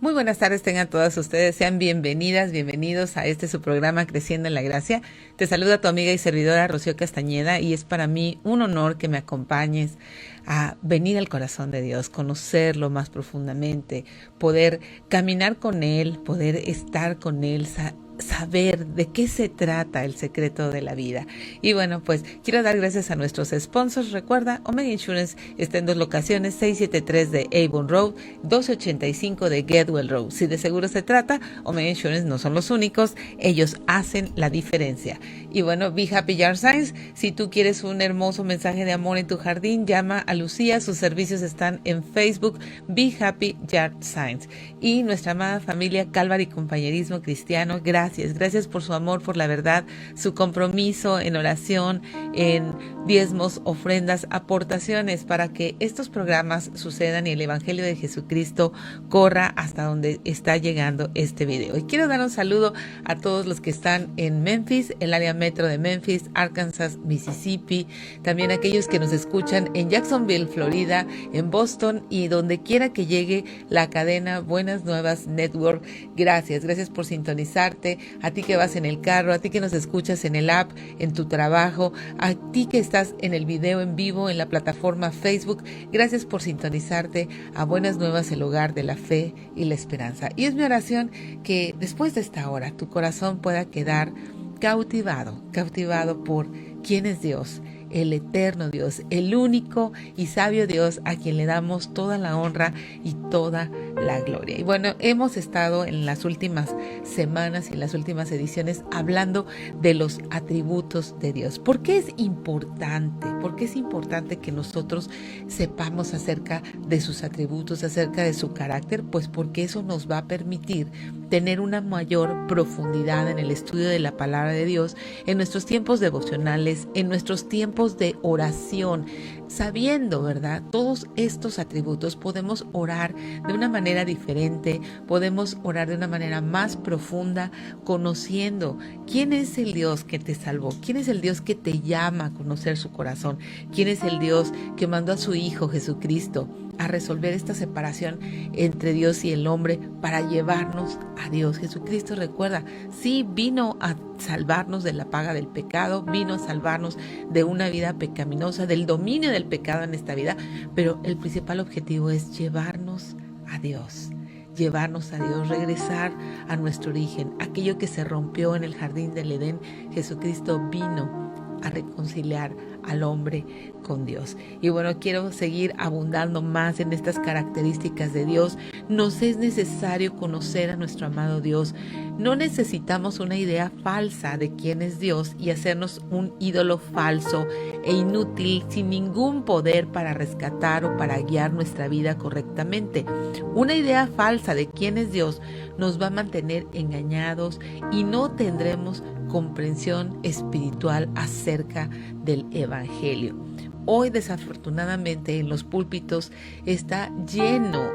Muy buenas tardes tengan todas ustedes, sean bienvenidas, bienvenidos a su programa Creciendo en la Gracia. Te saluda tu amiga y servidora Rocío Castañeda y es para mí un honor que me acompañes a venir al corazón de Dios, conocerlo más profundamente, poder caminar con Él, poder estar con Él, saber de qué se trata el secreto de la vida. Y bueno, pues quiero dar gracias a nuestros sponsors. Recuerda, Omega Insurance está en dos locaciones, 673 de Avon Road, 1285 de Getwell Road. Si de seguro se trata, Omega Insurance no son los únicos, ellos hacen la diferencia. Y bueno, Be Happy Yard Signs, si tú quieres un hermoso mensaje de amor en tu jardín, llama a Lucía, sus servicios están en Facebook, Be Happy Yard Signs. Y nuestra amada familia Calvary Compañerismo Cristiano, gracias por su amor, por la verdad, su compromiso en oración, en diezmos, ofrendas, aportaciones para que estos programas sucedan y el Evangelio de Jesucristo corra hasta donde está llegando este video. Y quiero dar un saludo a todos los que están en Memphis, el área metro de Memphis, Arkansas, Mississippi, también aquellos que nos escuchan en Jacksonville, Florida, en Boston y donde quiera que llegue la cadena Buenas Nuevas Network. Gracias por sintonizarte, a ti que vas en el carro, a ti que nos escuchas en el app, en tu trabajo, a ti que estás en el video en vivo en la plataforma Facebook. Gracias por sintonizarte a Buenas Nuevas, el hogar de la fe y la esperanza. Y es mi oración que después de esta hora tu corazón pueda quedar cautivado por quién es Dios, el eterno Dios, el único y sabio Dios a quien le damos toda la honra y toda la gloria. Y bueno, hemos estado en las últimas semanas y en las últimas ediciones hablando de los atributos de Dios. ¿Por qué es importante? ¿Por qué es importante que nosotros sepamos acerca de sus atributos, acerca de su carácter? Pues porque eso nos va a permitir tener una mayor profundidad en el estudio de la palabra de Dios, en nuestros tiempos devocionales, en nuestros tiempos de oración, sabiendo, ¿verdad? Todos estos atributos podemos orar de una manera diferente, podemos orar de una manera más profunda, conociendo quién es el Dios que te salvó, quién es el Dios que te llama a conocer su corazón, quién es el Dios que mandó a su Hijo Jesucristo a resolver esta separación entre Dios y el hombre para llevarnos a Dios. Jesucristo, recuerda, sí vino a salvarnos de la paga del pecado, vino a salvarnos de una vida pecaminosa, del dominio del pecado en esta vida, pero el principal objetivo es llevarnos a Dios, regresar a nuestro origen, aquello que se rompió en el jardín del Edén. Jesucristo vino a reconciliar al hombre con Dios. Y bueno, quiero seguir abundando más en estas características de Dios. Nos es necesario conocer a nuestro amado Dios. No necesitamos una idea falsa de quién es Dios y hacernos un ídolo falso e inútil sin ningún poder para rescatar o para guiar nuestra vida correctamente. Una idea falsa de quién es Dios nos va a mantener engañados y no tendremos comprensión espiritual acerca del Evangelio. Hoy, desafortunadamente, en los púlpitos está lleno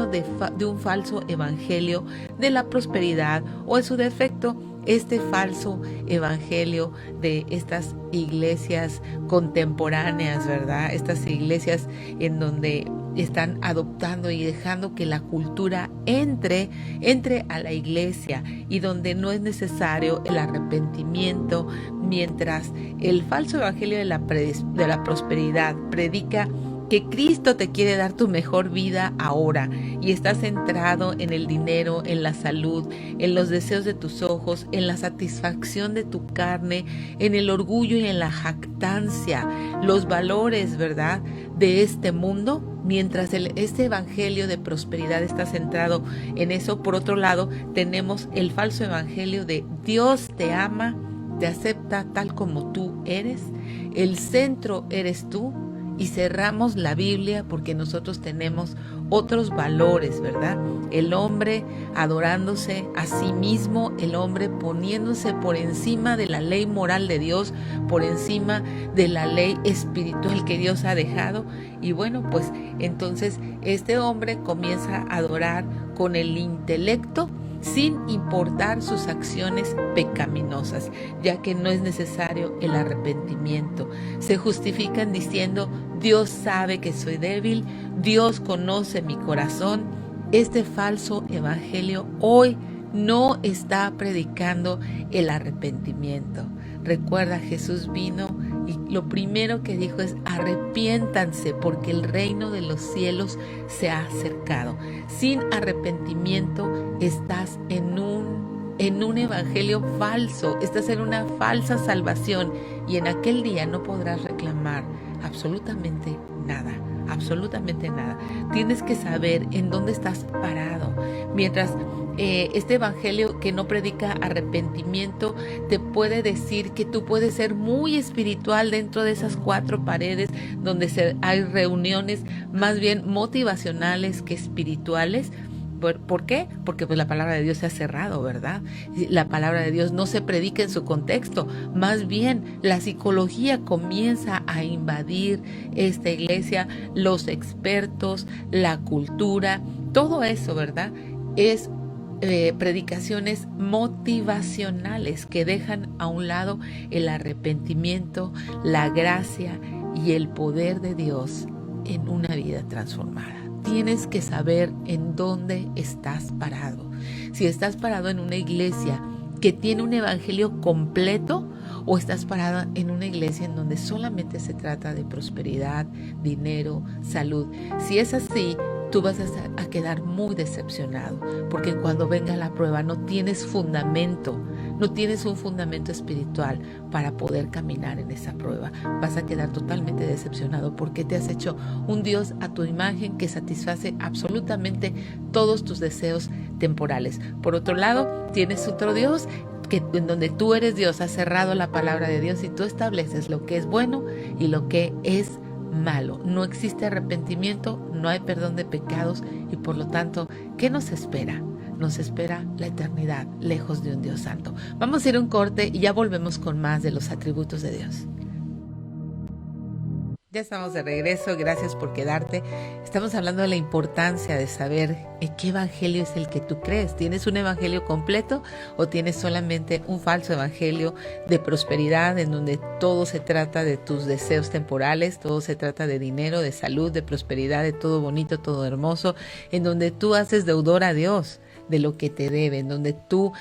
de un falso evangelio de la prosperidad, o en su defecto, este falso evangelio de estas iglesias contemporáneas, ¿verdad? Estas iglesias en donde están adoptando y dejando que la cultura entre a la iglesia y donde no es necesario el arrepentimiento, mientras el falso evangelio de la prosperidad predica que Cristo te quiere dar tu mejor vida ahora y está centrado en el dinero, en la salud, en los deseos de tus ojos, en la satisfacción de tu carne, en el orgullo y en la jactancia, los valores, ¿verdad?, de este mundo. Mientras este evangelio de prosperidad está centrado en eso, por otro lado, tenemos el falso evangelio de Dios te ama, te acepta tal como tú eres, el centro eres tú, y cerramos la Biblia porque nosotros tenemos otros valores, ¿verdad? El hombre adorándose a sí mismo, el hombre poniéndose por encima de la ley moral de Dios, por encima de la ley espiritual que Dios ha dejado. Y bueno, pues entonces este hombre comienza a adorar con el intelecto, sin importar sus acciones pecaminosas, ya que no es necesario el arrepentimiento. Se justifican diciendo: Dios sabe que soy débil, Dios conoce mi corazón, Este falso evangelio hoy no está predicando el arrepentimiento. Recuerda, Jesús vino y lo primero que dijo es: arrepiéntanse porque el reino de los cielos se ha acercado. Sin arrepentimiento estás en un evangelio falso, estás en una falsa salvación, y en aquel día no podrás reclamar absolutamente nada. Absolutamente nada. Tienes que saber en dónde estás parado. Mientras este evangelio que no predica arrepentimiento te puede decir que tú puedes ser muy espiritual dentro de esas 4 paredes donde hay reuniones más bien motivacionales que espirituales. ¿Por qué? Porque pues la palabra de Dios se ha cerrado, ¿verdad? La palabra de Dios no se predica en su contexto. Más bien, la psicología comienza a invadir esta iglesia, los expertos, la cultura, todo eso, ¿verdad? Es predicaciones motivacionales que dejan a un lado el arrepentimiento, la gracia y el poder de Dios en una vida transformada. Tienes que saber en dónde estás parado. Si estás parado en una iglesia que tiene un evangelio completo, o estás parado en una iglesia en donde solamente se trata de prosperidad, dinero, salud. Si es así, tú vas a quedar muy decepcionado, porque cuando venga la prueba no tienes fundamento, no tienes un fundamento espiritual para poder caminar en esa prueba. Vas a quedar totalmente decepcionado porque te has hecho un Dios a tu imagen que satisface absolutamente todos tus deseos temporales. Por otro lado, tienes otro Dios en donde tú eres Dios, has cerrado la palabra de Dios y tú estableces lo que es bueno y lo que es malo. No existe arrepentimiento, no hay perdón de pecados y por lo tanto, ¿qué nos espera? Nos espera la eternidad lejos de un Dios santo. Vamos a ir a un corte y ya volvemos con más de los atributos de Dios. Ya estamos de regreso, gracias por quedarte. Estamos hablando de la importancia de saber en qué evangelio es el que tú crees. ¿Tienes un evangelio completo o tienes solamente un falso evangelio de prosperidad en donde todo se trata de tus deseos temporales, todo se trata de dinero, de salud, de prosperidad, de todo bonito, todo hermoso, en donde tú haces deudor a Dios de lo que te deben, donde tú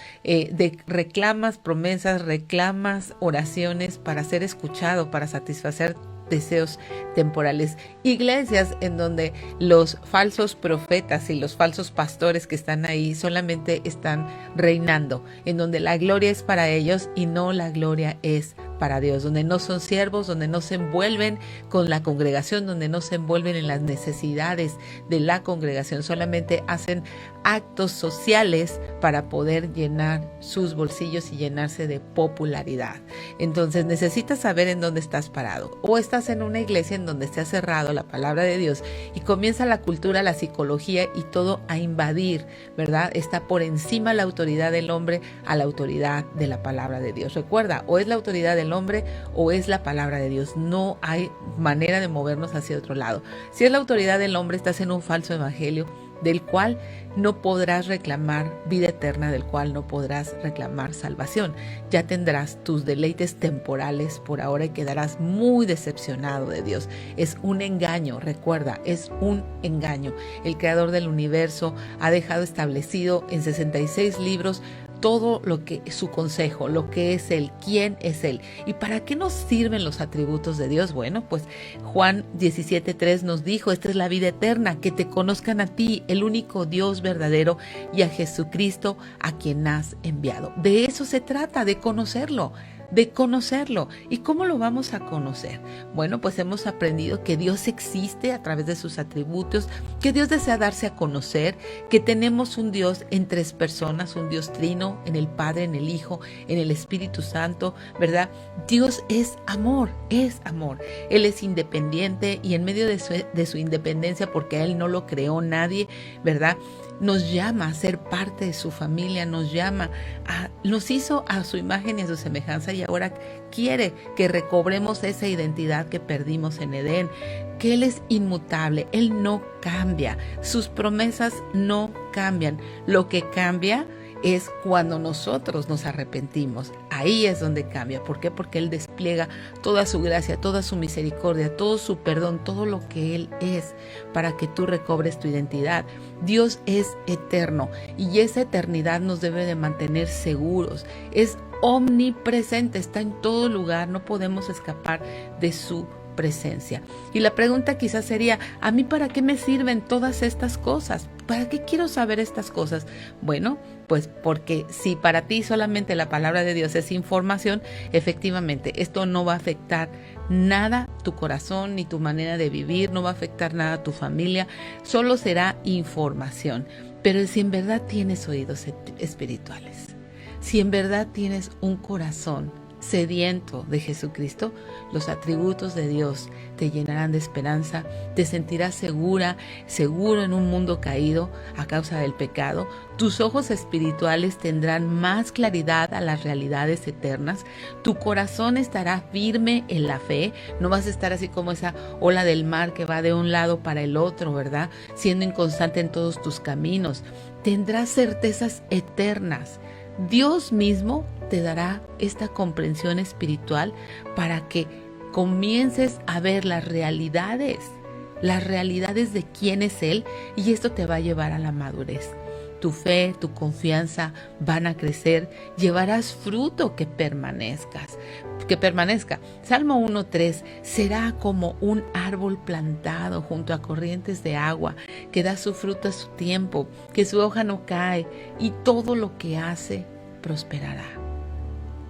reclamas promesas, reclamas oraciones para ser escuchado, para satisfacer deseos temporales? Iglesias en donde los falsos profetas y los falsos pastores que están ahí solamente están reinando, en donde la gloria es para ellos y no la gloria es para Dios, donde no son siervos, donde no se envuelven con la congregación, donde no se envuelven en las necesidades de la congregación, solamente hacen actos sociales para poder llenar sus bolsillos y llenarse de popularidad. Entonces necesitas saber en dónde estás parado. O estás en una iglesia en donde se ha cerrado la palabra de Dios y comienza la cultura, la psicología y todo a invadir, ¿verdad? Está por encima la autoridad del hombre a la autoridad de la palabra de Dios. Recuerda, o es la autoridad del hombre o es la palabra de Dios. No hay manera de movernos hacia otro lado. Si es la autoridad del hombre, estás en un falso evangelio del cual no podrás reclamar vida eterna, del cual no podrás reclamar salvación. Ya tendrás tus deleites temporales por ahora y quedarás muy decepcionado de Dios. Es un engaño, recuerda, es un engaño. El creador del universo ha dejado establecido en 66 libros todo lo que es su consejo, lo que es Él, quién es Él. ¿Y para qué nos sirven los atributos de Dios? Bueno, pues Juan 17:3 nos dijo: esta es la vida eterna, que te conozcan a ti, el único Dios verdadero, y a Jesucristo a quien has enviado. De eso se trata, de conocerlo. ¿Y cómo lo vamos a conocer? Bueno, pues hemos aprendido que Dios existe a través de sus atributos, que Dios desea darse a conocer, que tenemos un Dios en 3 personas, un Dios trino, en el Padre, en el Hijo, en el Espíritu Santo, ¿verdad? Dios es amor, es amor. Él es independiente y en medio de su independencia, porque a Él no lo creó nadie, ¿verdad?, nos llama a ser parte de su familia, nos hizo a su imagen y a su semejanza y ahora quiere que recobremos esa identidad que perdimos en Edén, que Él es inmutable, Él no cambia, sus promesas no cambian. Lo que cambia es cuando nosotros nos arrepentimos. ahí es donde cambia. ¿Por qué? Porque Él despliega toda su gracia, toda su misericordia, todo su perdón, todo lo que Él es, para que tú recobres tu identidad. Dios es eterno y esa eternidad nos debe de mantener seguros. Es omnipresente, está en todo lugar, no podemos escapar de su presencia. Y la pregunta quizás sería, ¿a mí para qué me sirven todas estas cosas? ¿Para qué quiero saber estas cosas? Bueno, pues porque si para ti solamente la palabra de Dios es información, efectivamente esto no va a afectar nada tu corazón ni tu manera de vivir, no va a afectar nada tu familia, solo será información. Pero si en verdad tienes oídos espirituales, si en verdad tienes un corazón sediento de Jesucristo, los atributos de Dios te llenarán de esperanza, te sentirás seguro en un mundo caído a causa del pecado. Tus ojos espirituales tendrán más claridad a las realidades eternas. Tu corazón estará firme en la fe. No vas a estar así como esa ola del mar que va de un lado para el otro, ¿verdad? Siendo inconstante en todos tus caminos. Tendrás certezas eternas. Dios mismo te dará esta comprensión espiritual para que comiences a ver las realidades de quién es Él, y esto te va a llevar a la madurez. Tu fe, tu confianza van a crecer, llevarás fruto que permanezca. Salmo 1:3, será como un árbol plantado junto a corrientes de agua, que da su fruto a su tiempo, que su hoja no cae, y todo lo que hace prosperará.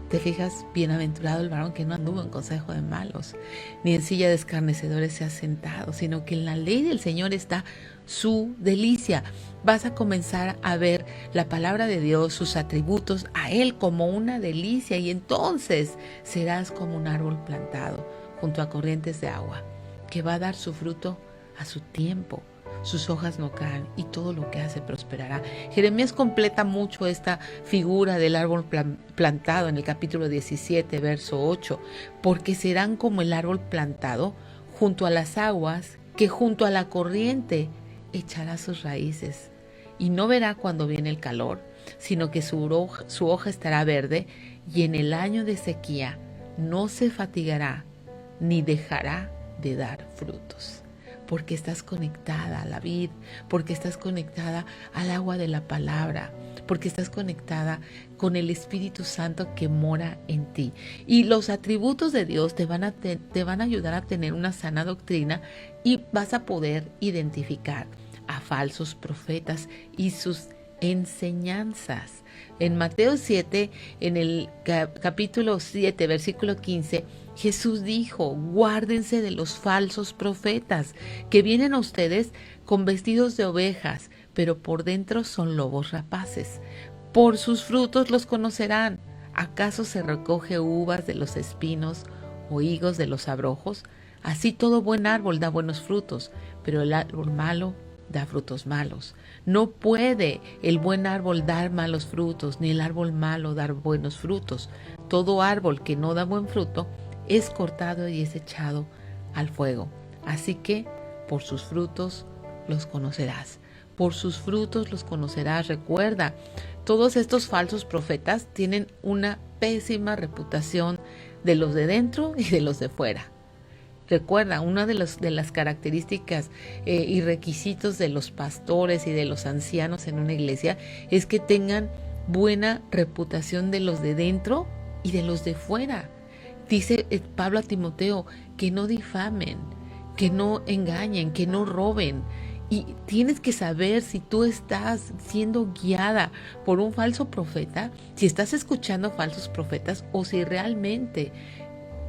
¿Te fijas? Bienaventurado el varón que no anduvo en consejo de malos, ni en silla de escarnecedores se ha sentado, sino que en la ley del Señor está su delicia. Vas a comenzar a ver la palabra de Dios, sus atributos, a Él como una delicia, y entonces serás como un árbol plantado junto a corrientes de agua, que va a dar su fruto a su tiempo. Sus hojas no caen y todo lo que hace prosperará. Jeremías completa mucho esta figura del árbol plantado en el capítulo 17, verso 8, porque serán como el árbol plantado junto a las aguas, que junto a la corriente echará sus raíces, y no verá cuando viene el calor, sino que su hoja estará verde, y en el año de sequía no se fatigará ni dejará de dar frutos. Porque estás conectada a la vid, porque estás conectada al agua de la palabra, porque estás conectada con el Espíritu Santo que mora en ti. Y los atributos de Dios te van a ayudar a tener una sana doctrina, y vas a poder identificar a falsos profetas y sus enseñanzas. En Mateo 7, en el capítulo 7, versículo 15, Jesús dijo, guárdense de los falsos profetas que vienen a ustedes con vestidos de ovejas, pero por dentro son lobos rapaces. Por sus frutos los conocerán. ¿Acaso se recoge uvas de los espinos o higos de los abrojos? Así todo buen árbol da buenos frutos, pero el árbol malo da frutos malos. No puede el buen árbol dar malos frutos, ni el árbol malo dar buenos frutos. Todo árbol que no da buen fruto es cortado y es echado al fuego. Así que por sus frutos los conocerás. Por sus frutos los conocerás. Recuerda, todos estos falsos profetas tienen una pésima reputación de los de dentro y de los de fuera. Recuerda, una de las características y requisitos de los pastores y de los ancianos en una iglesia es que tengan buena reputación de los de dentro y de los de fuera. Dice Pablo a Timoteo que no difamen, que no engañen, que no roben. Y tienes que saber si tú estás siendo guiada por un falso profeta, si estás escuchando falsos profetas, o si realmente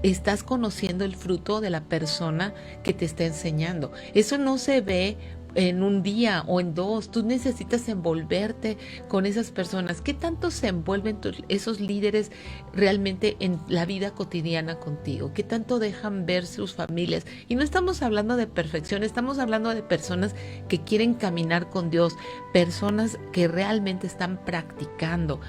estás conociendo el fruto de la persona que te está enseñando. Eso no se ve en un día o en dos. Tú necesitas envolverte con esas personas. ¿Qué tanto se envuelven esos líderes realmente en la vida cotidiana contigo? ¿Qué tanto dejan ver sus familias? Y no estamos hablando de perfección, estamos hablando de personas que quieren caminar con Dios, personas que realmente están practicando,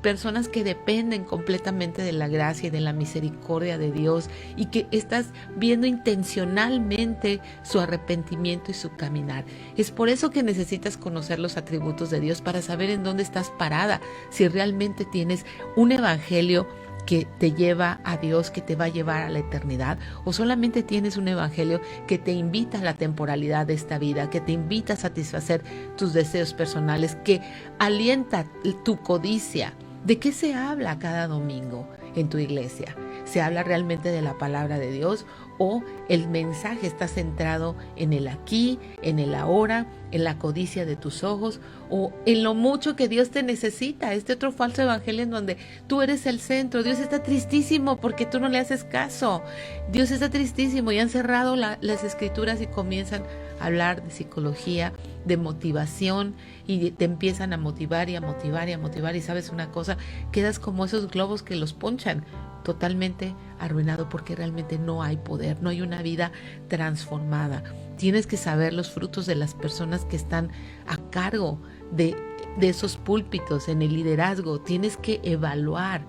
personas que dependen completamente de la gracia y de la misericordia de Dios, y que estás viendo intencionalmente su arrepentimiento y su caminar. Es por eso que necesitas conocer los atributos de Dios, para saber en dónde estás parada, si realmente tienes un evangelio que te lleva a Dios, que te va a llevar a la eternidad? ¿O solamente tienes un evangelio que te invita a la temporalidad de esta vida, que te invita a satisfacer tus deseos personales, que alienta tu codicia? ¿De qué se habla cada domingo en tu iglesia? ¿Se habla realmente de la palabra de Dios o el mensaje está centrado en el aquí, en el ahora, en la codicia de tus ojos o en lo mucho que Dios te necesita? Este otro falso evangelio en donde tú eres el centro. Dios está tristísimo porque tú no le haces caso. Dios está tristísimo y han cerrado las escrituras y comienzan a hablar de psicología, de motivación, y te empiezan a motivar y a motivar y a motivar, y sabes una cosa, quedas como esos globos que los ponchan, totalmente arruinado porque realmente no hay poder, no hay una vida transformada. Tienes que saber los frutos de las personas que están a cargo de esos púlpitos en el liderazgo. Tienes que evaluar,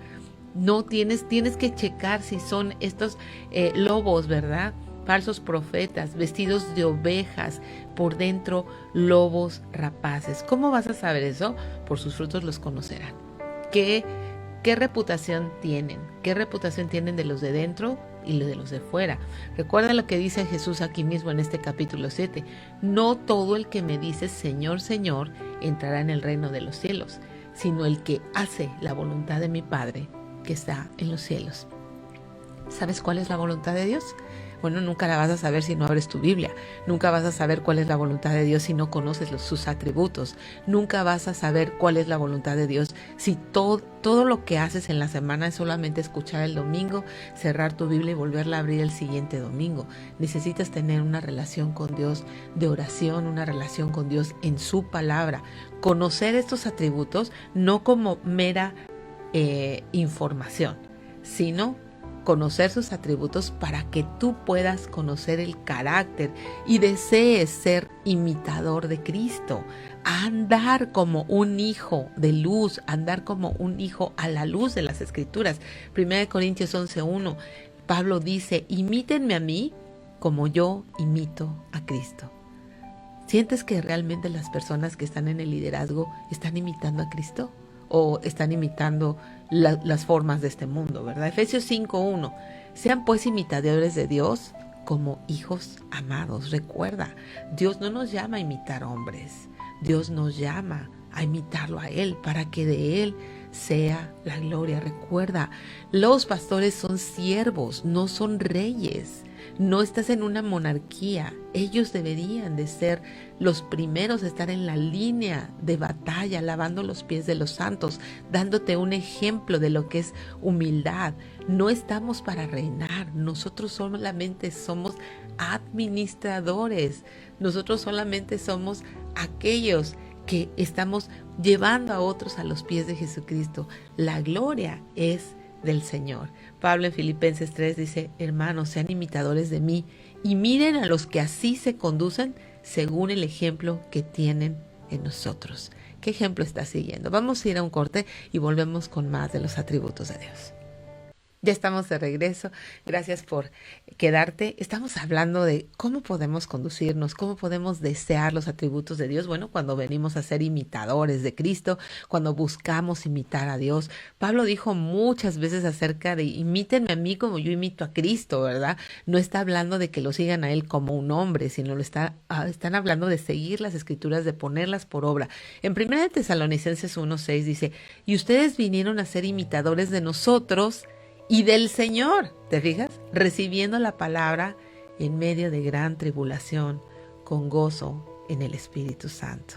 no tienes que checar si son estos lobos, ¿verdad? Falsos profetas, vestidos de ovejas, por dentro lobos rapaces. ¿Cómo vas a saber eso? Por sus frutos los conocerán. ¿Qué reputación tienen? ¿Qué reputación tienen de los de dentro y de los de fuera? Recuerda lo que dice Jesús aquí mismo en este capítulo 7. No todo el que me dice Señor, Señor, entrará en el reino de los cielos, sino el que hace la voluntad de mi Padre que está en los cielos. ¿Sabes cuál es la voluntad de Dios? Bueno, nunca la vas a saber si no abres tu Biblia. Nunca vas a saber cuál es la voluntad de Dios si no conoces sus atributos. Nunca vas a saber cuál es la voluntad de Dios si todo lo que haces en la semana es solamente escuchar el domingo, cerrar tu Biblia y volverla a abrir el siguiente domingo. Necesitas tener una relación con Dios de oración, una relación con Dios en su palabra. Conocer estos atributos no como mera información, sino conocer sus atributos para que tú puedas conocer el carácter y desees ser imitador de Cristo, andar como un hijo de luz, andar como un hijo a la luz de las Escrituras. 1 Corintios 11:1, Pablo dice, imítenme a mí como yo imito a Cristo. ¿Sientes que realmente las personas que están en el liderazgo están imitando a Cristo? ¿O están imitando las formas de este mundo, verdad? Efesios 5:1. Sean pues imitadores de Dios como hijos amados. Recuerda, Dios no nos llama a imitar hombres. Dios nos llama a imitarlo a Él para que de Él sea la gloria. Recuerda, los pastores son siervos, no son reyes. No estás en una monarquía. Ellos deberían de ser los primeros a estar en la línea de batalla, lavando los pies de los santos, dándote un ejemplo de lo que es humildad. No estamos para reinar. Nosotros solamente somos administradores. Nosotros solamente somos aquellos que estamos llevando a otros a los pies de Jesucristo. La gloria es del Señor. Pablo en Filipenses 3 dice, hermanos, sean imitadores de mí y miren a los que así se conducen según el ejemplo que tienen en nosotros. ¿Qué ejemplo estás siguiendo? Vamos a ir a un corte y volvemos con más de los atributos de Dios. Ya estamos de regreso. Gracias por quedarte. Estamos hablando de cómo podemos conducirnos, cómo podemos desear los atributos de Dios. Bueno, cuando venimos a ser imitadores de Cristo, cuando buscamos imitar a Dios. Pablo dijo muchas veces acerca de imítenme a mí como yo imito a Cristo, ¿verdad? No está hablando de que lo sigan a Él como un hombre, sino están hablando de seguir las Escrituras, de ponerlas por obra. En 1 Tesalonicenses 1:6 dice, y ustedes vinieron a ser imitadores de nosotros y del Señor, ¿te fijas? Recibiendo la palabra en medio de gran tribulación, con gozo en el Espíritu Santo.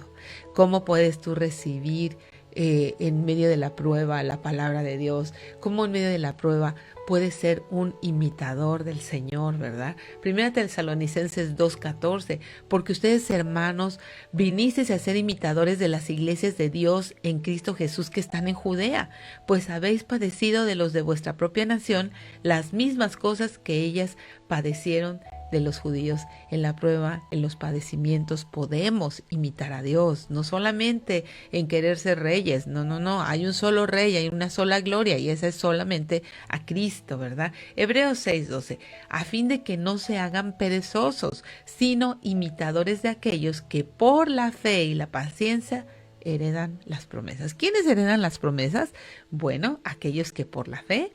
¿Cómo puedes tú recibir en medio de la prueba la palabra de Dios? ¿Cómo en medio de la prueba puedes ser un imitador del Señor, verdad? 1 Tesalonicenses 2:14, porque ustedes, hermanos, vinisteis a ser imitadores de las iglesias de Dios en Cristo Jesús que están en Judea, pues habéis padecido de los de vuestra propia nación las mismas cosas que ellas padecieron de los judíos. En la prueba, en los padecimientos, podemos imitar a Dios, no solamente en querer ser reyes, no, hay un solo rey, hay una sola gloria y esa es solamente a Cristo, ¿verdad? Hebreos 6:12, a fin de que no se hagan perezosos, sino imitadores de aquellos que por la fe y la paciencia heredan las promesas. ¿Quiénes heredan las promesas? Bueno, aquellos que por la fe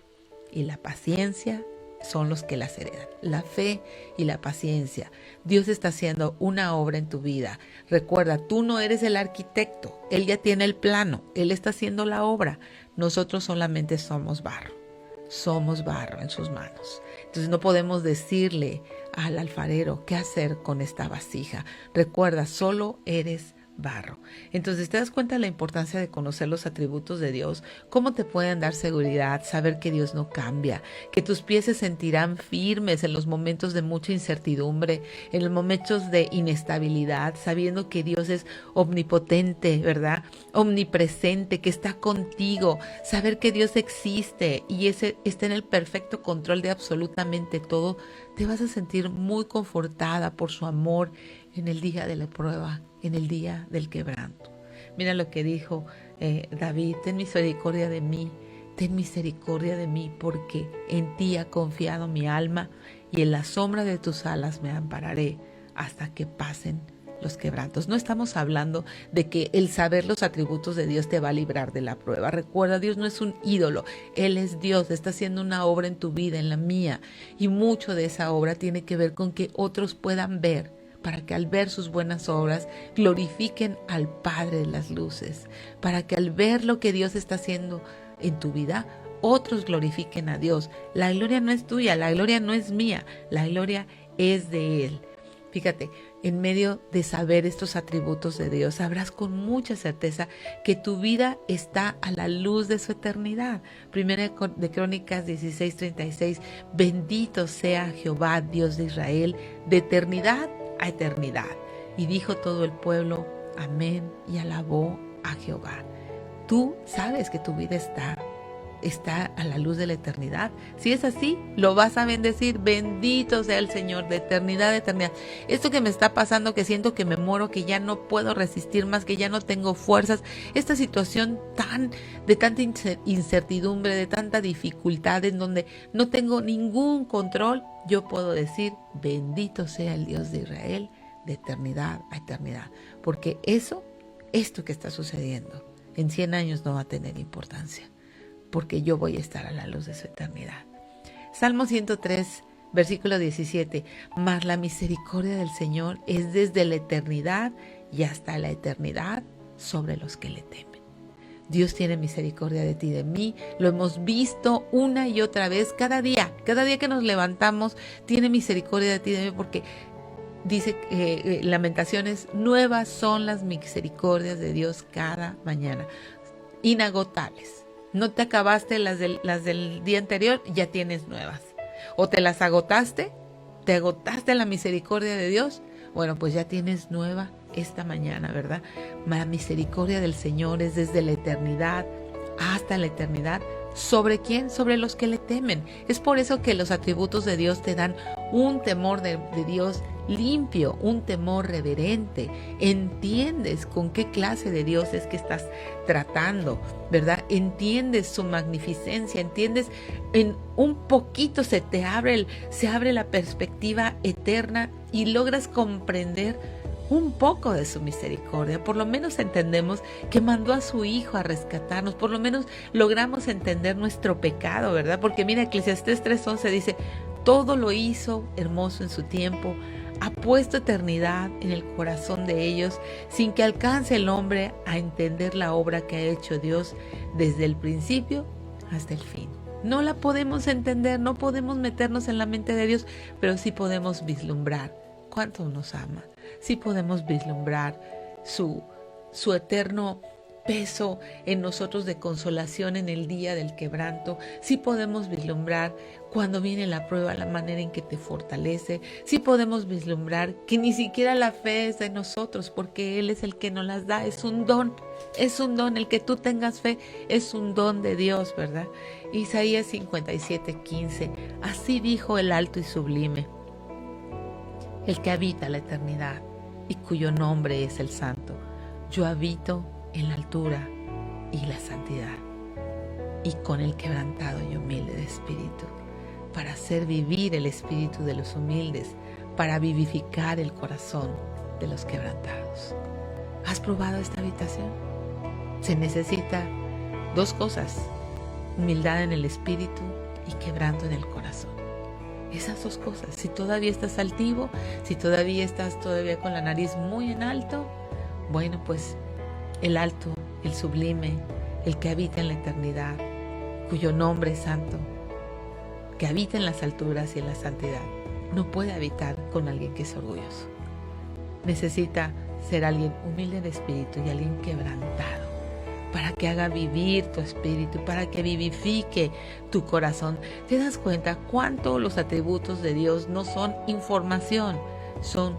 y la paciencia son los que las heredan. La fe y la paciencia. Dios está haciendo una obra en tu vida. Recuerda, tú no eres el arquitecto. Él ya tiene el plano. Él está haciendo la obra. Nosotros solamente somos barro. Somos barro en sus manos. Entonces no podemos decirle al alfarero qué hacer con esta vasija. Recuerda, solo eres barro. Entonces, ¿te das cuenta de la importancia de conocer los atributos de Dios? ¿Cómo te pueden dar seguridad? Saber que Dios no cambia, que tus pies se sentirán firmes en los momentos de mucha incertidumbre, en los momentos de inestabilidad, sabiendo que Dios es omnipotente, ¿verdad? Omnipresente, que está contigo. Saber que Dios existe y está en el perfecto control de absolutamente todo. Te vas a sentir muy confortada por su amor en el día de la prueba, en el día del quebranto. Mira lo que dijo David: ten misericordia de mí, porque en ti ha confiado mi alma y en la sombra de tus alas me ampararé hasta que pasen los quebrantos. No estamos hablando de que el saber los atributos de Dios te va a librar de la prueba. Recuerda, Dios no es un ídolo, Él es Dios, está haciendo una obra en tu vida, en la mía, y mucho de esa obra tiene que ver con que otros puedan ver, para que al ver sus buenas obras glorifiquen al Padre de las luces, para que al ver lo que Dios está haciendo en tu vida, otros glorifiquen a Dios. La gloria no es tuya, la gloria no es mía, la gloria es de Él. Fíjate, en medio de saber estos atributos de Dios, sabrás con mucha certeza que tu vida está a la luz de su eternidad. Primera de Crónicas 16:36, bendito sea Jehová, Dios de Israel, de eternidad a eternidad. Y dijo todo el pueblo, amén, y alabó a Jehová. Tú sabes que tu vida está a la luz de la eternidad. Si es así, lo vas a bendecir. Bendito sea el Señor, de eternidad a eternidad. Esto que me está pasando, que siento que me muero, que ya no puedo resistir más, que ya no tengo fuerzas, esta situación de tanta incertidumbre, de tanta dificultad, en donde no tengo ningún control, yo puedo decir, bendito sea el Dios de Israel, de eternidad a eternidad. Porque esto que está sucediendo, en 100 años no va a tener importancia, porque yo voy a estar a la luz de su eternidad. Salmo 103, versículo 17. Mas la misericordia del Señor es desde la eternidad y hasta la eternidad sobre los que le temen. Dios tiene misericordia de ti y de mí. Lo hemos visto una y otra vez, cada día que nos levantamos, tiene misericordia de ti y de mí, porque dice Lamentaciones, nuevas son las misericordias de Dios cada mañana, inagotables. No te acabaste las del día anterior, ya tienes nuevas. O te las agotaste, te agotaste la misericordia de Dios, bueno, pues ya tienes nueva esta mañana, ¿verdad? La misericordia del Señor es desde la eternidad hasta la eternidad. ¿Sobre quién? Sobre los que le temen. Es por eso que los atributos de Dios te dan un temor de Dios limpio, un temor reverente. Entiendes con qué clase de Dios es que estás tratando, ¿verdad? Entiendes su magnificencia, entiendes, en un poquito se abre la perspectiva eterna y logras comprender un poco de su misericordia. Por lo menos entendemos que mandó a su Hijo a rescatarnos. Por lo menos logramos entender nuestro pecado, ¿verdad? Porque mira, Eclesiastés 3:11 dice, todo lo hizo hermoso en su tiempo, ha puesto eternidad en el corazón de ellos, sin que alcance el hombre a entender la obra que ha hecho Dios desde el principio hasta el fin. No la podemos entender, no podemos meternos en la mente de Dios, pero sí podemos vislumbrar cuánto nos ama. Sí podemos vislumbrar su eterno peso en nosotros de consolación en el día del quebranto. Sí podemos vislumbrar cuando viene la prueba, la manera en que te fortalece. Sí podemos vislumbrar que ni siquiera la fe es de nosotros, porque Él es el que nos las da. Es un don, el que tú tengas fe es un don de Dios, ¿verdad? Isaías 57:15, así dijo el alto y sublime, el que habita la eternidad y cuyo nombre es el Santo. Yo habito en la altura y la santidad, y con el quebrantado y humilde de espíritu, para hacer vivir el espíritu de los humildes, para vivificar el corazón de los quebrantados. ¿Has probado esta habitación? Se necesita dos cosas: humildad en el espíritu y quebranto en el corazón. Esas dos cosas. Si todavía estás altivo, si todavía estás con la nariz muy en alto, bueno, pues el alto, el sublime, el que habita en la eternidad, cuyo nombre es santo, que habita en las alturas y en la santidad, no puede habitar con alguien que es orgulloso. Necesita ser alguien humilde de espíritu y alguien quebrantado, para que haga vivir tu espíritu, para que vivifique tu corazón. ¿Te das cuenta cuánto los atributos de Dios no son información? Son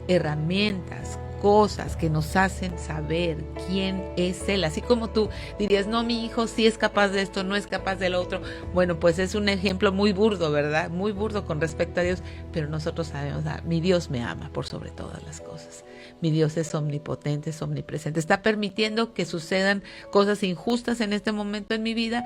herramientas, cosas que nos hacen saber quién es Él. Así como tú dirías, no, mi hijo sí es capaz de esto, no es capaz del otro. Bueno, pues es un ejemplo muy burdo, ¿verdad? Muy burdo con respecto a Dios, pero nosotros sabemos, mi Dios me ama por sobre todas las cosas. Mi Dios es omnipotente, es omnipresente. Está permitiendo que sucedan cosas injustas en este momento en mi vida,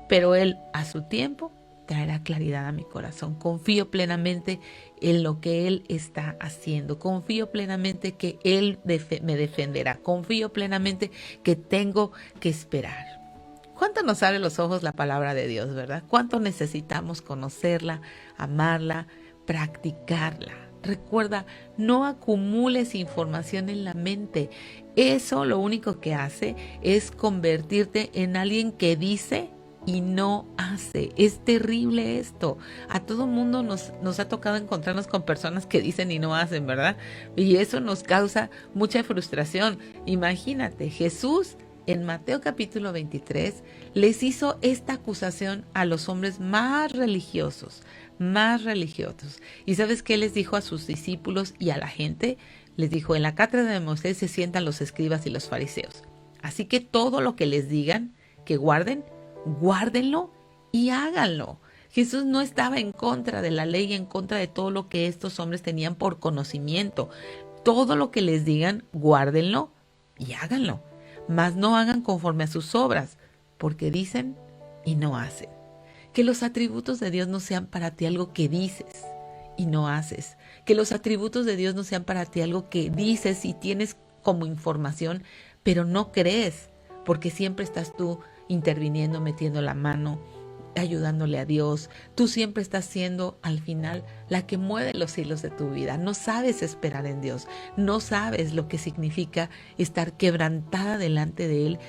pero Él a su tiempo traerá claridad a mi corazón. Confío plenamente en lo que Él está haciendo. Confío plenamente que Él me defenderá. Confío plenamente que tengo que esperar. ¿Cuánto nos abre los ojos la palabra de Dios, verdad? ¿Cuánto necesitamos conocerla, amarla, practicarla? Recuerda, no acumules información en la mente. Eso lo único que hace es convertirte en alguien que dice y no hace. Es terrible esto. A todo mundo nos ha tocado encontrarnos con personas que dicen y no hacen, ¿verdad? Y eso nos causa mucha frustración. Imagínate, Jesús en Mateo capítulo 23 les hizo esta acusación a los hombres más religiosos. ¿Y sabes qué les dijo a sus discípulos y a la gente? Les dijo, en la cátedra de Moisés se sientan los escribas y los fariseos. Así que todo lo que les digan que guarden, guárdenlo y háganlo. Jesús no estaba en contra de la ley, en contra de todo lo que estos hombres tenían por conocimiento. Todo lo que les digan, guárdenlo y háganlo. Mas no hagan conforme a sus obras, porque dicen y no hacen. Que los atributos de Dios no sean para ti algo que dices y no haces. Que los atributos de Dios no sean para ti algo que dices y tienes como información, pero no crees, porque siempre estás tú interviniendo, metiendo la mano, ayudándole a Dios. Tú siempre estás siendo al final la que mueve los hilos de tu vida. No sabes esperar en Dios, no sabes lo que significa estar quebrantada delante de Él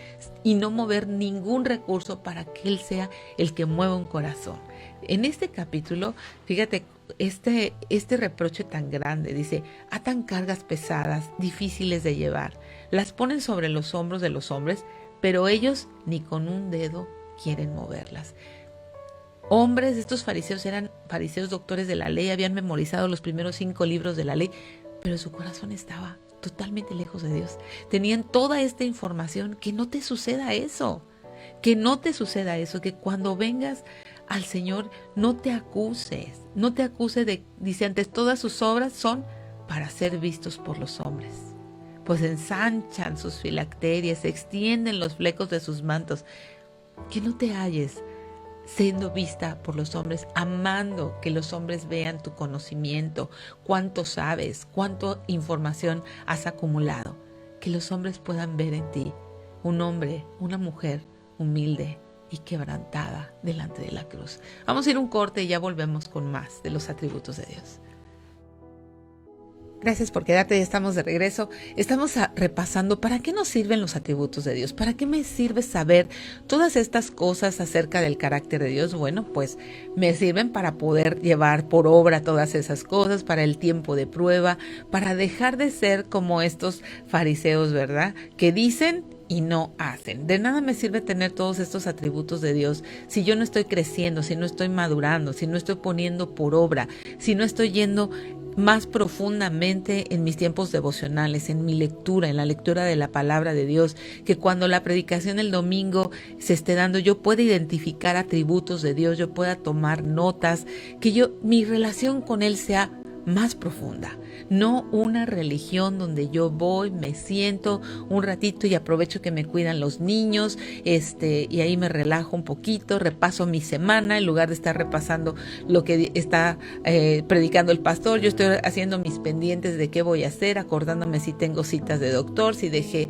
y no mover ningún recurso para que Él sea el que mueva un corazón. En este capítulo, fíjate, este reproche tan grande, dice, atan cargas pesadas, difíciles de llevar, las ponen sobre los hombros de los hombres, pero ellos ni con un dedo quieren moverlas. Hombres, estos fariseos eran fariseos doctores de la ley, habían memorizado los primeros 5 libros de la ley, pero su corazón estaba totalmente lejos de Dios. Tenían toda esta información. Que no te suceda eso, que cuando vengas al Señor no te acuses dice, antes todas sus obras son para ser vistos por los hombres, pues ensanchan sus filacterias, extienden los flecos de sus mantos. Que no te halles siendo vista por los hombres, amando que los hombres vean tu conocimiento, cuánto sabes, cuánta información has acumulado. Que los hombres puedan ver en ti un hombre, una mujer humilde y quebrantada delante de la cruz. Vamos a ir a un corte y ya volvemos con más de los atributos de Dios. Gracias por quedarte, ya estamos de regreso. Estamos repasando para qué nos sirven los atributos de Dios, para qué me sirve saber todas estas cosas acerca del carácter de Dios. Bueno, pues me sirven para poder llevar por obra todas esas cosas, para el tiempo de prueba, para dejar de ser como estos fariseos, ¿verdad? Que dicen y no hacen. De nada me sirve tener todos estos atributos de Dios si yo no estoy creciendo, si no estoy madurando, si no estoy poniendo por obra, si no estoy yendo más profundamente en mis tiempos devocionales, en mi lectura, en la lectura de la palabra de Dios, que cuando la predicación el domingo se esté dando, yo pueda identificar atributos de Dios, yo pueda tomar notas, que mi relación con Él sea más profunda, no una religión donde yo voy, me siento un ratito y aprovecho que me cuidan los niños, y ahí me relajo un poquito, repaso mi semana, en lugar de estar repasando lo que está predicando el pastor. Yo estoy haciendo mis pendientes de qué voy a hacer, acordándome si tengo citas de doctor, si dejé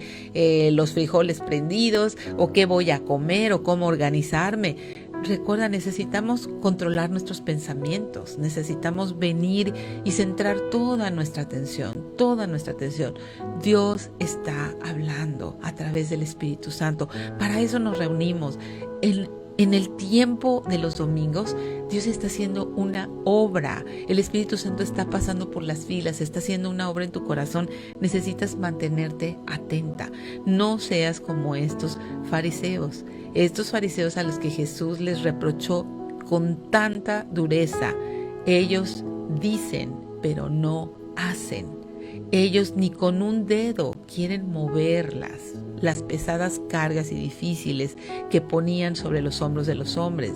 los frijoles prendidos, o qué voy a comer, o cómo organizarme. recuerda, necesitamos controlar nuestros pensamientos, necesitamos venir y centrar toda nuestra atención, toda nuestra atención. Dios está hablando a través del Espíritu Santo. Para eso nos reunimos. En el tiempo de los domingos, Dios está haciendo una obra. El Espíritu Santo está pasando por las filas, está haciendo una obra en tu corazón. Necesitas mantenerte atenta. No seas como estos fariseos a los que Jesús les reprochó con tanta dureza. Ellos dicen, pero no hacen. Ellos ni con un dedo quieren mover las pesadas cargas y difíciles que ponían sobre los hombros de los hombres,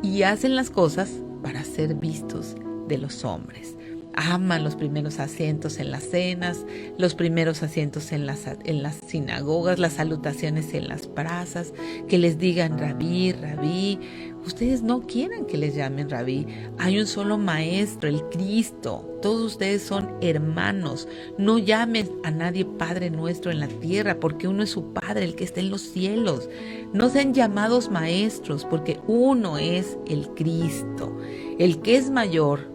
y hacen las cosas para ser vistos de los hombres. Aman los primeros asientos en las cenas, los primeros asientos en las sinagogas, las salutaciones en las plazas, que les digan rabí, rabí. Ustedes no quieren que les llamen rabí. Hay un solo maestro, el Cristo. Todos ustedes son hermanos. No llamen a nadie Padre nuestro en la tierra, porque uno es su Padre, el que está en los cielos. No sean llamados maestros, porque uno es el Cristo. El que es mayor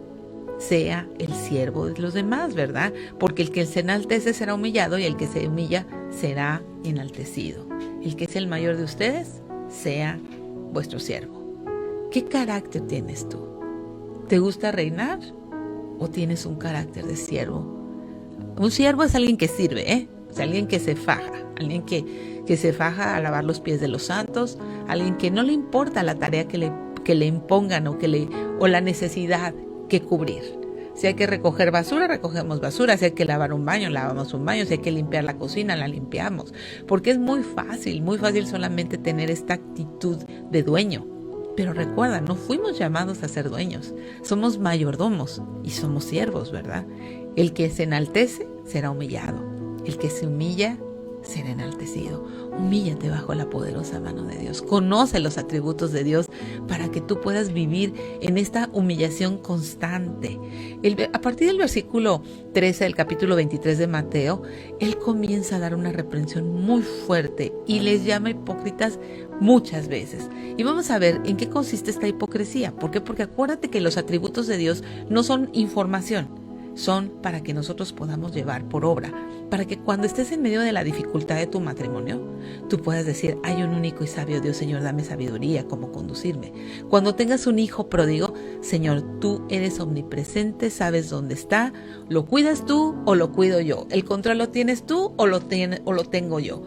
sea el siervo de los demás, ¿verdad? Porque el que se enaltece será humillado y el que se humilla será enaltecido. El que es el mayor de ustedes sea vuestro siervo. ¿Qué carácter tienes tú? ¿Te gusta reinar o tienes un carácter de siervo? Un siervo es alguien que sirve, es alguien que se faja, alguien que se faja a lavar los pies de los santos, alguien que no le importa la tarea que le impongan o la necesidad que cubrir. Si hay que recoger basura, recogemos basura. Si hay que lavar un baño, lavamos un baño. Si hay que limpiar la cocina, la limpiamos. Porque es muy fácil solamente tener esta actitud de dueño. Pero recuerda, no fuimos llamados a ser dueños. Somos mayordomos y somos siervos, ¿verdad? El que se enaltece será humillado. El que se humilla será enaltecido. Humíllate bajo la poderosa mano de Dios. Conoce los atributos de Dios para que tú puedas vivir en esta humillación constante. A partir del versículo 13 del capítulo 23 de Mateo, Él comienza a dar una reprensión muy fuerte y les llama hipócritas muchas veces. Y vamos a ver en qué consiste esta hipocresía. ¿Por qué? Porque acuérdate que los atributos de Dios no son información. Son para que nosotros podamos llevar por obra, para que cuando estés en medio de la dificultad de tu matrimonio, tú puedas decir, hay un único y sabio Dios, Señor, dame sabiduría, cómo conducirme. Cuando tengas un hijo pródigo, Señor, tú eres omnipresente, sabes dónde está, lo cuidas tú o lo cuido yo, el control lo tienes tú o lo tengo yo.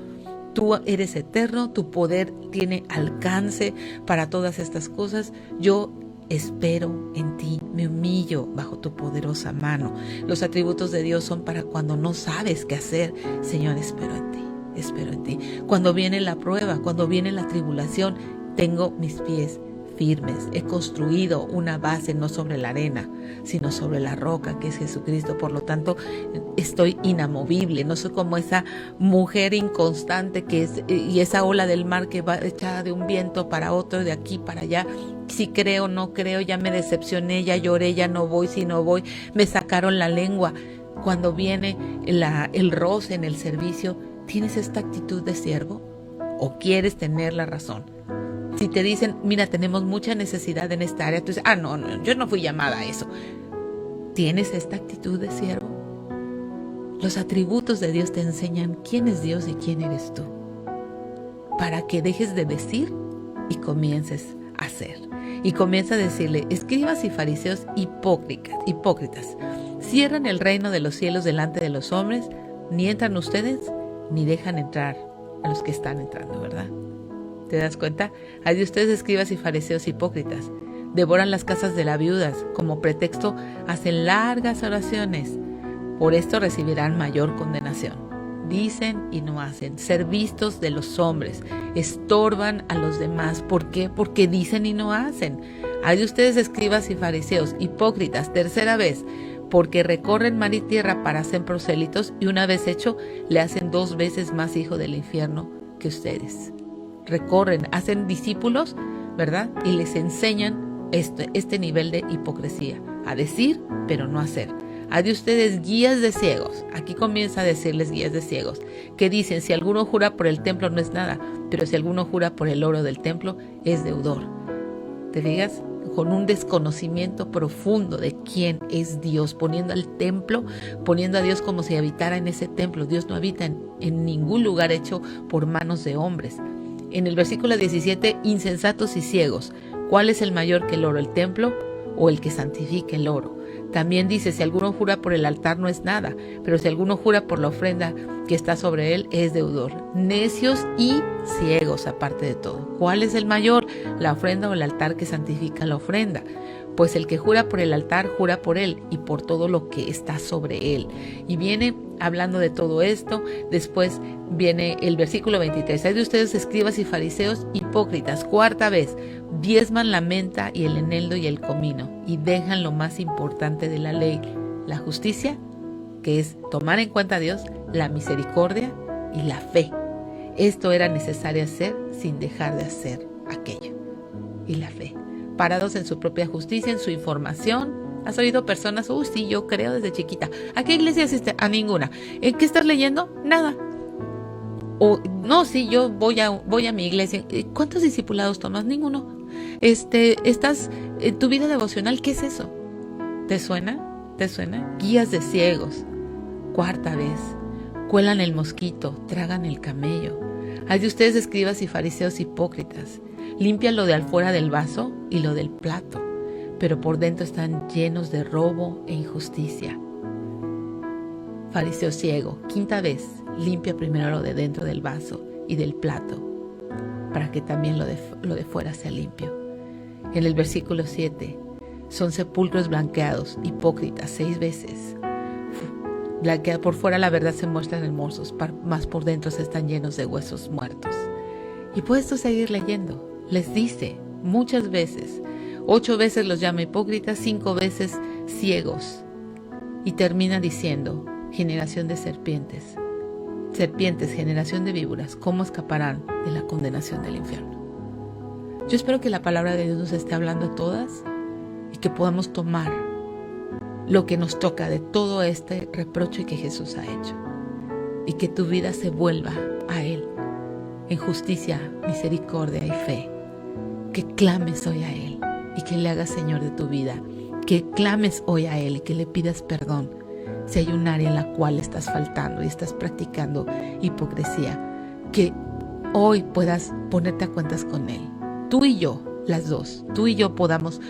Tú eres eterno, tu poder tiene alcance para todas estas cosas. Yo espero en ti, me humillo bajo tu poderosa mano. Los atributos de Dios son para cuando no sabes qué hacer. Señor, espero en ti, espero en ti. Cuando viene la prueba, cuando viene la tribulación, tengo mis pies firmes. He construido una base no sobre la arena, sino sobre la roca que es Jesucristo. Por lo tanto, estoy inamovible. No soy como esa mujer inconstante y esa ola del mar que va echada de un viento para otro, de aquí para allá. Si creo, no creo, ya me decepcioné, ya lloré, ya no voy, si no voy, me sacaron la lengua. Cuando viene el roce en el servicio, ¿tienes esta actitud de siervo? ¿O quieres tener la razón? Si te dicen, mira, tenemos mucha necesidad en esta área, tú dices, no, yo no fui llamada a eso. ¿Tienes esta actitud de siervo? Los atributos de Dios te enseñan quién es Dios y quién eres tú, para que dejes de decir y comiences a hacer. Y comienza a decirle, escribas y fariseos hipócritas, cierran el reino de los cielos delante de los hombres, ni entran ustedes, ni dejan entrar a los que están entrando, ¿verdad? ¿Te das cuenta? Hay de ustedes, escribas y fariseos hipócritas, devoran las casas de las viudas, como pretexto hacen largas oraciones, por esto recibirán mayor condenación. Dicen y no hacen, ser vistos de los hombres, estorban a los demás. ¿Por qué? Porque dicen y no hacen. Hay de ustedes, escribas y fariseos hipócritas, tercera vez, porque recorren mar y tierra para ser prosélitos, y una vez hecho, le hacen 2 veces más hijo del infierno que ustedes. Recorren, hacen discípulos, ¿verdad? Y les enseñan este nivel de hipocresía, a decir, pero no hacer. Hay de ustedes guías de ciegos, aquí comienza a decirles guías de ciegos, que dicen, si alguno jura por el templo no es nada, pero si alguno jura por el oro del templo, es deudor. ¿te fijas? Con un desconocimiento profundo de quién es Dios, poniendo al templo, poniendo a Dios como si habitara en ese templo. Dios no habita en ningún lugar hecho por manos de hombres. En el versículo 17, insensatos y ciegos, ¿cuál es el mayor que el oro, el templo o el que santifica el oro? También dice, si alguno jura por el altar no es nada, pero si alguno jura por la ofrenda que está sobre él es deudor. Necios y ciegos aparte de todo. ¿Cuál es el mayor, la ofrenda o el altar que santifica la ofrenda? Pues el que jura por el altar, jura por él y por todo lo que está sobre él. Y viene hablando de todo esto. Después viene el versículo 23. Hay de ustedes, escribas y fariseos, hipócritas, cuarta vez, diezman la menta y el eneldo y el comino, y dejan lo más importante de la ley, la justicia, que es tomar en cuenta a Dios, la misericordia y la fe. Esto era necesario hacer sin dejar de hacer aquello. Y la fe. Parados en su propia justicia, en su información. ¿Has oído personas? Sí, yo creo desde chiquita. ¿A qué iglesia asiste? A ninguna. ¿En qué estás leyendo? Nada. O no, sí, yo voy a mi iglesia. ¿Cuántos discipulados tomas? Ninguno. ¿Estás en tu vida devocional? ¿Qué es eso? ¿Te suena? ¿Te suena? Guías de ciegos. Cuarta vez. Cuelan el mosquito, tragan el camello. Hay de ustedes, escribas y fariseos hipócritas. Limpian lo de afuera del vaso y lo del plato, pero por dentro están llenos de robo e injusticia. Fariseo ciego, quinta vez, limpia primero lo de dentro del vaso y del plato, para que también lo de fuera sea limpio. En el versículo 7, son sepulcros blanqueados, hipócritas, 6 veces. Blanqueada por fuera la verdad se muestran hermosos, mas por dentro se están llenos de huesos muertos. Y puedes tú seguir leyendo. Les dice muchas veces, 8 veces los llama hipócritas, 5 veces ciegos. Y termina diciendo, generación de serpientes, generación de víboras, ¿cómo escaparán de la condenación del infierno? Yo espero que la palabra de Dios nos esté hablando a todas y que podamos tomar lo que nos toca de todo este reproche que Jesús ha hecho y que tu vida se vuelva a Él en justicia, misericordia y fe. Que clames hoy a Él y que le hagas Señor de tu vida. Que clames hoy a Él y que le pidas perdón si hay un área en la cual estás faltando y estás practicando hipocresía. Que hoy puedas ponerte a cuentas con Él. Tú y yo, las dos, tú y yo podamos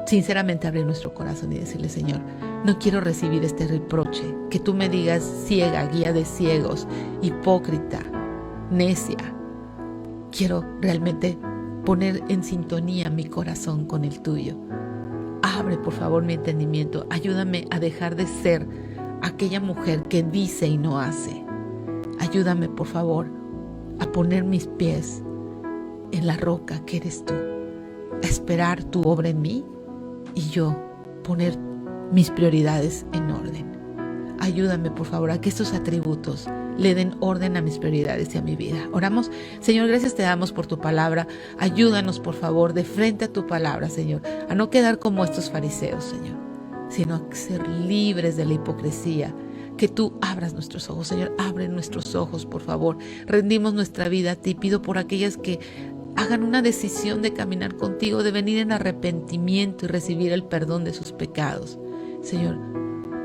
sinceramente abrir nuestro corazón y decirle, Señor, no quiero recibir este reproche. Que tú me digas ciega, guía de ciegos, hipócrita, necia. Quiero realmente poner en sintonía mi corazón con el tuyo. Abre por favor mi entendimiento. Ayúdame a dejar de ser aquella mujer que dice y no hace. Ayúdame por favor a poner mis pies en la roca que eres tú. A esperar tu obra en mí y yo poner mis prioridades en orden. Ayúdame por favor a que estos atributos le den orden a mis prioridades y a mi vida. Oramos. Señor, gracias te damos por tu palabra. Ayúdanos por favor de frente a tu palabra, Señor, a no quedar como estos fariseos, Señor, sino a ser libres de la hipocresía. Que tú abras nuestros ojos, Señor, abre nuestros ojos, por favor. Rendimos nuestra vida a ti. Pido por aquellas que hagan una decisión de caminar contigo, de venir en arrepentimiento y recibir el perdón de sus pecados. Señor,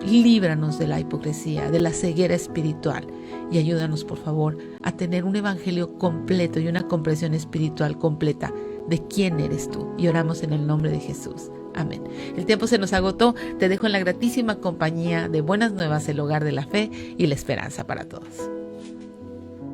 líbranos de la hipocresía, de la ceguera espiritual y ayúdanos por favor a tener un evangelio completo y una comprensión espiritual completa de quién eres tú. Y oramos en el nombre de Jesús. Amén. El tiempo se nos agotó. Te dejo en la gratísima compañía de Buenas Nuevas, el hogar de la fe y la esperanza para todos.